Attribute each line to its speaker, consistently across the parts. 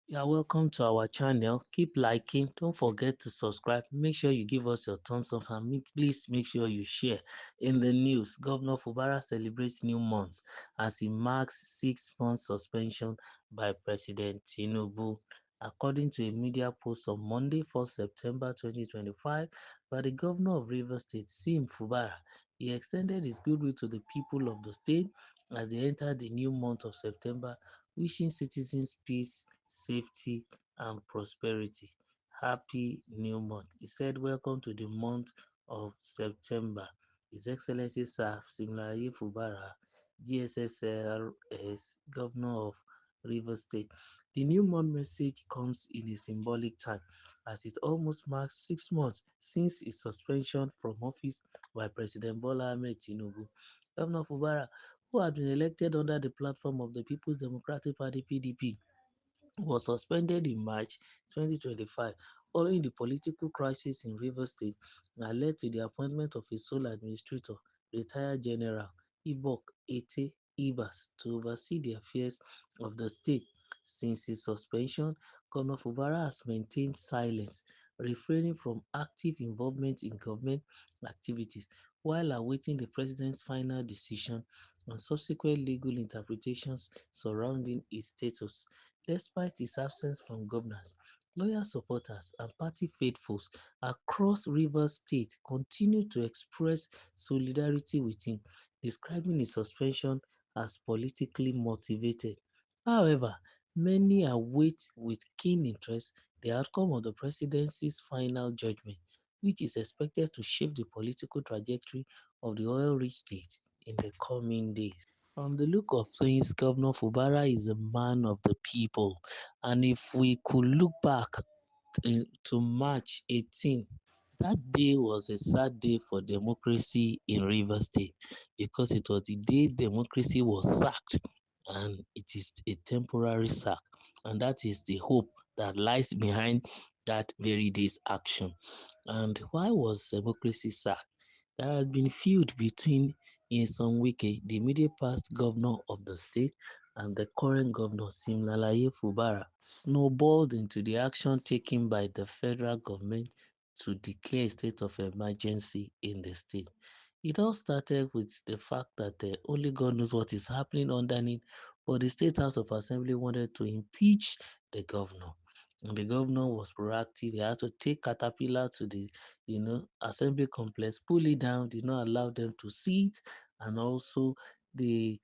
Speaker 1: You are welcome to our channel. Keep liking. Don't forget to subscribe. Make sure you give us your thumbs up and please make sure you share. In the news, Governor Fubara celebrates new month as he marks 6 month suspension by President Tinubu. According to a media post on Monday, 4 September 2025, by the governor of Rivers State, Sim Fubara, he extended his goodwill to the people of the state as they enter the new month of September, wishing citizens peace, safety, and prosperity. Happy New Month. He said, welcome to the month of September. His Excellency Sir Simlaye Fubara, GSSRS, Governor of Rivers State. The new month message comes in a symbolic time as it almost marks 6 months since his suspension from office by President Bola Ahmed Tinubu. Governor Fubara, who had been elected under the platform of the People's Democratic Party (PDP), was suspended in March 2025 following the political crisis in Rivers State that led to the appointment of a sole administrator, retired General Ibok Ete Ibas, to oversee the affairs of the state. Since his suspension, Governor Fubara has maintained silence, refraining from active involvement in government activities while awaiting the president's final decision and subsequent legal interpretations surrounding his status. Despite his absence from governance, loyal supporters and party faithfuls across Rivers State continue to express solidarity with him, describing his suspension as politically motivated. However, many await with keen interest the outcome of the presidency's final judgment, which is expected to shape the political trajectory of the oil-rich state in the coming days. From the look of things, Governor Fubara is a man of the people. And if we could look back to March 18, that day was a sad day for democracy in Rivers State because it was the day democracy was sacked, and it is a temporary sack. And that is the hope that lies behind that very day's action. And why was democracy sacked? There has been feud between Nyesom Wike, the immediate past governor of the state, and the current governor Simlalaye Fubara, snowballed into the action taken by the federal government to declare a state of emergency in the state. It all started with the fact that only God knows what is happening underneath, but the State House of Assembly wanted to impeach the governor. And the governor was proactive. He had to take Caterpillar to the assembly complex, pull it down, did not allow them to see it, and also the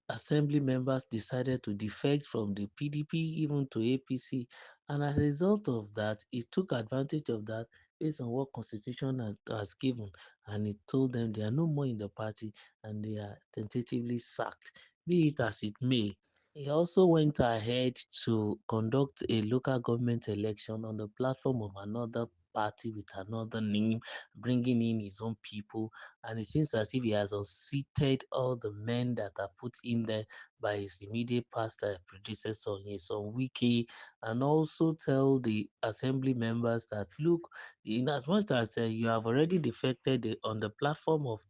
Speaker 1: assembly members decided to defect from the PDP even to APC, and as a result of that, he took advantage of that based on what constitution has given, and he told them they are no more in the party and they are tentatively sacked. Be it as it may, he also went ahead to conduct a local government election on the platform of another party with another name, bringing in his own people. And it seems as if he has unseated all the men that are put in there by his immediate past predecessor, Nyesom Wike, and also tell the assembly members that, look, in as much as you have already defected on the platform of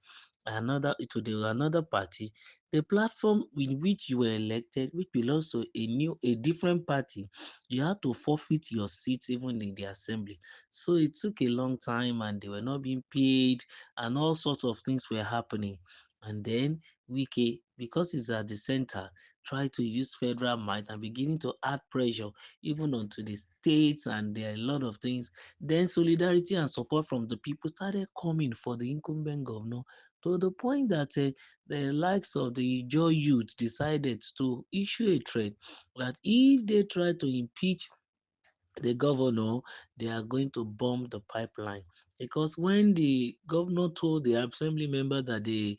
Speaker 1: another party, the platform in which you were elected, which belongs to a different party, you had to forfeit your seats even in the assembly. So it took a long time and they were not being paid and all sorts of things were happening. And then Wike, because he's at the center, tried to use federal might and beginning to add pressure even onto the states, and there are a lot of things. Then solidarity and support from the people started coming for the incumbent governor, to the point that the likes of the Joy youth decided to issue a threat that if they try to impeach the governor, they are going to bomb the pipeline. Because when the governor told the assembly members that they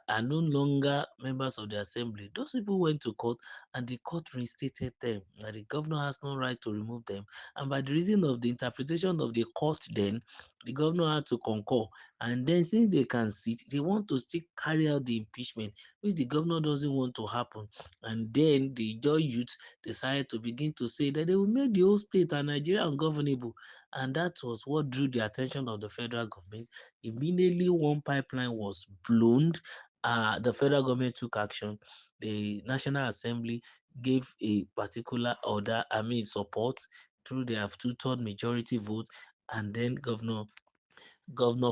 Speaker 1: are no longer members of the assembly, those people went to court and the court reinstated them. That the governor has no right to remove them. And by the reason of the interpretation of the court, then the governor had to concur. And then since they can sit, they want to still carry out the impeachment, which the governor doesn't want to happen. And then the Joy youth decided to begin to say that they will make the whole state and Nigeria ungovernable. And that was what drew the attention of the federal government. Immediately, one pipeline was blown. The federal government took action. The National Assembly gave a particular order, support through their two-third majority vote, and then Governor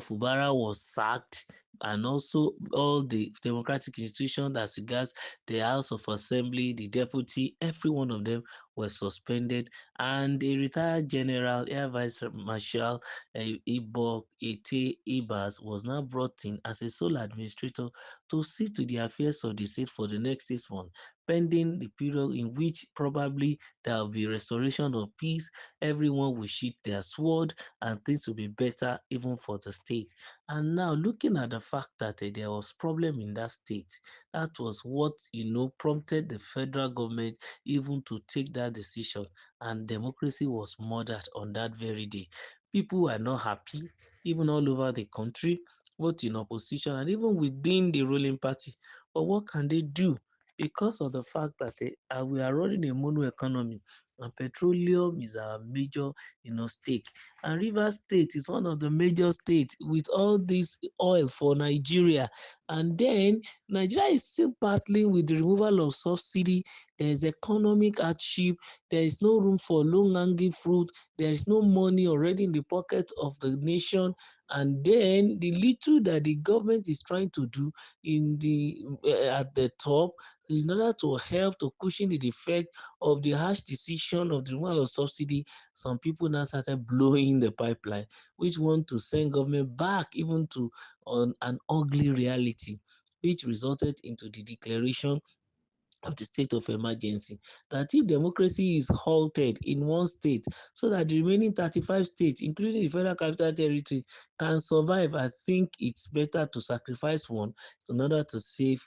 Speaker 1: Fubara was sacked, and also all the democratic institutions as regards the House of Assembly, the deputy, every one of them were suspended, and a retired general, Air Vice Marshal Ibok Ete Ibas, was now brought in as a sole administrator to see to the affairs of the state for the next 6 months, pending the period in which probably there will be restoration of peace, everyone will sheath their sword, and things will be better even for the state. And now looking at the fact that there was problem in that state, that was what prompted the federal government even to take that decision, and democracy was murdered on that very day. People were not happy, even all over the country, both in opposition and even within the ruling party. But what can they do? Because of the fact that we are running a mono economy, and petroleum is our major stake, and Rivers State is one of the major states with all this oil for Nigeria. And then Nigeria is still battling with the removal of subsidy. There is economic hardship. There is no room for low-hanging fruit. There is no money already in the pocket of the nation. And then the little that the government is trying to do at the top, in order to help to cushion the effect of the harsh decision of the removal of subsidy, some people now started blowing the pipeline, which want to send government back even to on an ugly reality, which resulted into the declaration of the state of emergency. That if democracy is halted in one state, so that the remaining 35 states, including the Federal Capital Territory, can survive, I think it's better to sacrifice one in order to save.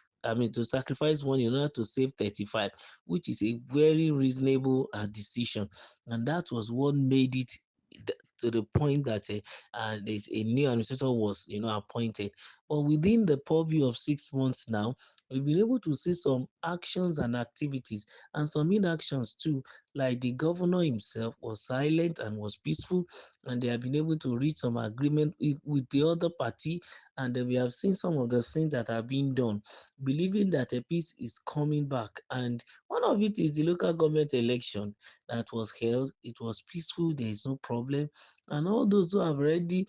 Speaker 1: To sacrifice one in order to save 35, which is a very reasonable decision. And that was what made it to the point that there's a new administrator was, appointed. But within the purview of 6 months now, we've been able to see some actions and activities and some inactions too, like the governor himself was silent and was peaceful, and they have been able to reach some agreement with the other party, and then we have seen some of the things that are being done, believing that a peace is coming back. And one of it is the local government election that was held. It was peaceful, there is no problem, and all those who have already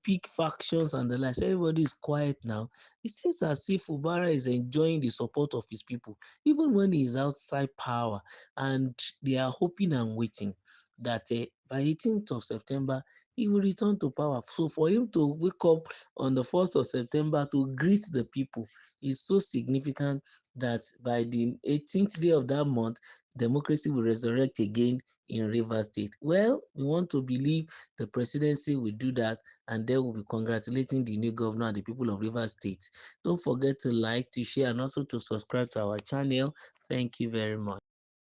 Speaker 1: pick factions and the like, everybody is quiet now. It seems as if Fubara is enjoying the support of his people, even when he is outside power, and they are hoping and waiting that by 18th of September, he will return to power. So for him to wake up on the 1st of September to greet the people is so significant that by the 18th day of that month, democracy will resurrect again in Rivers State. Well, we want to believe the presidency will do that, and they will be congratulating the new governor and the people of Rivers State. Don't forget to like, to share, and also to subscribe to our channel. Thank you very much.